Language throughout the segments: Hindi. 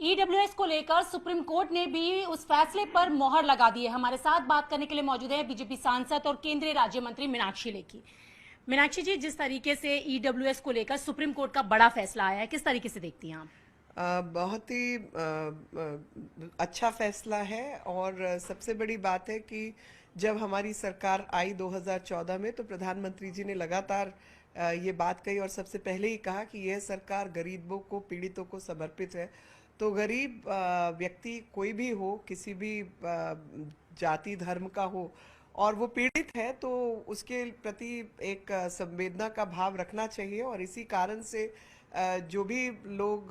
ईडब्ल्यूएस को लेकर सुप्रीम कोर्ट ने भी उस फैसले पर मोहर लगा दी है। हमारे साथ बात करने के लिए मौजूद है बीजेपी सांसद और केंद्रीय राज्य मंत्री मीनाक्षी लेखी। मीनाक्षी जी, जिस तरीके से ईडब्ल्यूएस को लेकर सुप्रीम कोर्ट का बड़ा फैसला आया है, किस तरीके से देखती हैं आप? बहुत ही अच्छा फैसला है। और सबसे बड़ी बात है कि जब हमारी सरकार आई 2014 में, तो प्रधानमंत्री जी ने लगातार ये बात कही और सबसे पहले ही कहा कि यह सरकार गरीबों को, पीड़ितों को समर्पित है। तो गरीब व्यक्ति कोई भी हो, किसी भी जाति धर्म का हो, और वो पीड़ित है, तो उसके प्रति एक संवेदना का भाव रखना चाहिए। और इसी कारण से जो भी लोग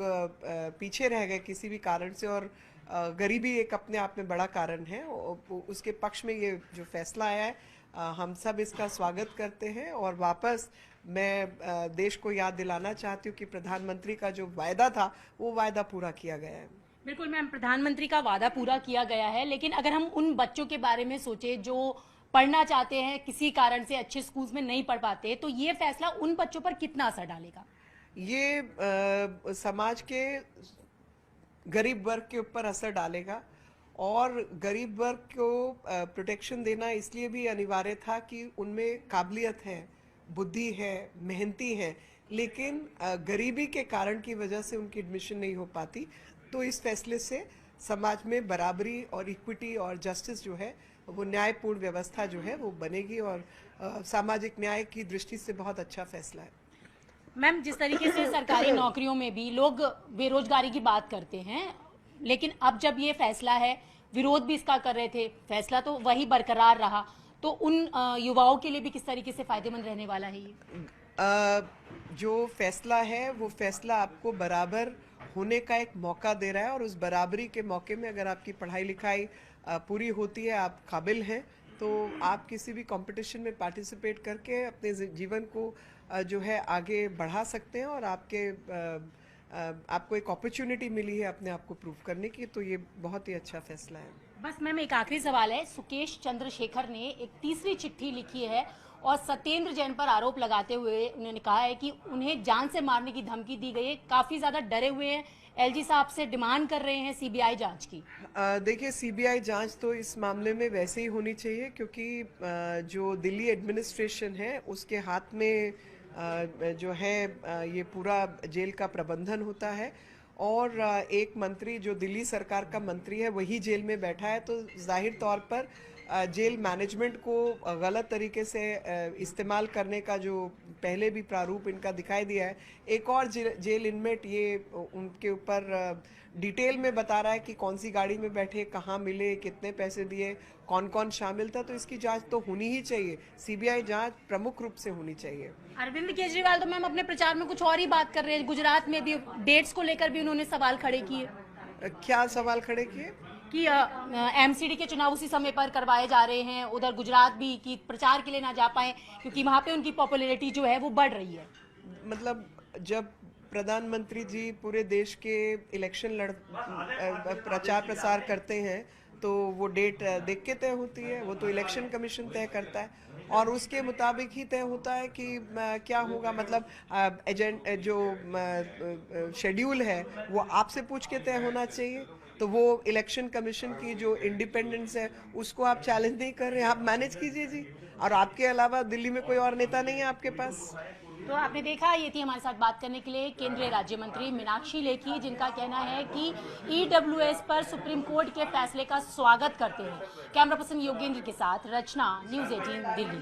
पीछे रह गए किसी भी कारण से, और गरीबी एक अपने आप में बड़ा कारण है, उसके पक्ष में ये जो फैसला आया है, हम सब इसका स्वागत करते हैं। और वापस मैं देश को याद दिलाना चाहती हूँ कि प्रधानमंत्री का जो वायदा था, वो वायदा पूरा किया गया है। बिल्कुल मैम, प्रधानमंत्री का वादा पूरा किया गया है, लेकिन अगर हम उन बच्चों के बारे में सोचे जो पढ़ना चाहते हैं, किसी कारण से अच्छे स्कूल्स में नहीं पढ़ पाते, तो ये फैसला उन बच्चों पर कितना असर डालेगा? ये समाज के गरीब वर्ग के ऊपर असर डालेगा। और गरीब वर्ग को प्रोटेक्शन देना इसलिए भी अनिवार्य था कि उनमें काबिलियत है, बुद्धि है, मेहनती है, लेकिन गरीबी के कारण की वजह से उनकी एडमिशन नहीं हो पाती। तो इस फैसले से समाज में बराबरी और इक्विटी और जस्टिस जो है, वो न्यायपूर्ण व्यवस्था जो है वो बनेगी। और सामाजिक न्याय की दृष्टि से बहुत अच्छा फैसला है। मैम, जिस तरीके से सरकारी नौकरियों में भी लोग बेरोजगारी की बात करते हैं, लेकिन अब जब ये फैसला है, विरोध भी इसका कर रहे थे, फैसला तो वही बरकरार रहा, तो उन युवाओं के लिए भी किस तरीके से फायदेमंद रहने वाला है ये? जो फैसला है, वो फैसला आपको बराबर होने का एक मौका दे रहा है। और उस बराबरी के मौके में अगर आपकी पढ़ाई लिखाई पूरी होती है, आप काबिल हैं, तो आप किसी भी कंपटीशन में पार्टिसिपेट करके अपने जीवन को जो है आगे बढ़ा सकते हैं। और आपको एक अपॉर्चुनिटी मिली है अपने आप को प्रूव करने की, तो ये बहुत ही अच्छा फैसला है। बस मैम, एक आखिरी सवाल है। सुकेश चंद्रशेखर ने एक तीसरी चिट्ठी लिखी है और सत्येंद्र जैन पर आरोप लगाते हुए उन्होंने कहा है कि उन्हें जान से मारने की धमकी दी गई है। काफी ज्यादा डरे हुए हैं, एलजी साहब से डिमांड कर रहे हैं सीबीआई जांच की। देखिए, सीबीआई जांच तो इस मामले में वैसे ही होनी चाहिए, क्योंकि जो दिल्ली एडमिनिस्ट्रेशन है, उसके हाथ में जो है ये पूरा जेल का प्रबंधन होता है। और एक मंत्री जो दिल्ली सरकार का मंत्री है, वही जेल में बैठा है, तो जाहिर तौर पर जेल मैनेजमेंट को गलत तरीके से इस्तेमाल करने का जो पहले भी प्रारूप इनका दिखाई दिया है। एक और जेल इनमेट ये उनके ऊपर डिटेल में बता रहा है कि कौन सी गाड़ी में बैठे, कहाँ मिले, कितने पैसे दिए, कौन कौन शामिल था। तो इसकी जांच तो होनी ही चाहिए, सीबीआई जांच प्रमुख रूप से होनी चाहिए। अरविंद केजरीवाल तो मैम अपने प्रचार में कुछ और ही बात कर रहे हैं। गुजरात में भी डेट्स को लेकर भी उन्होंने सवाल खड़े किए। क्या सवाल खड़े किए? कि एमसीडी के चुनाव उसी समय पर करवाए जा रहे हैं, उधर गुजरात भी कि प्रचार के लिए ना जा पाए क्योंकि वहां पे उनकी पॉपुलैरिटी जो है वो बढ़ रही है। मतलब जब प्रधानमंत्री जी पूरे देश के इलेक्शन प्रचार प्रसार करते हैं, तो वो डेट देख के तय होती है। वो तो इलेक्शन कमीशन तय करता है और उसके मुताबिक ही तय होता है कि क्या होगा। मतलब जो शेड्यूल है वो आपसे पूछ के तय होना चाहिए। तो वो इलेक्शन कमीशन की जो इंडिपेंडेंस है, उसको आप चैलेंज नहीं कर रहे हैं, आप मैनेज कीजिए जी। और आपके अलावा दिल्ली में कोई और नेता नहीं है आपके पास। तो आपने देखा, ये थी हमारे साथ बात करने के लिए केंद्रीय राज्य मंत्री मीनाक्षी लेखी, जिनका कहना है कि ईडब्ल्यूएस पर सुप्रीम कोर्ट के फैसले का स्वागत करते हैं। कैमरा पर्सन योगेंद्र के साथ रचना, न्यूज़ 18 दिल्ली।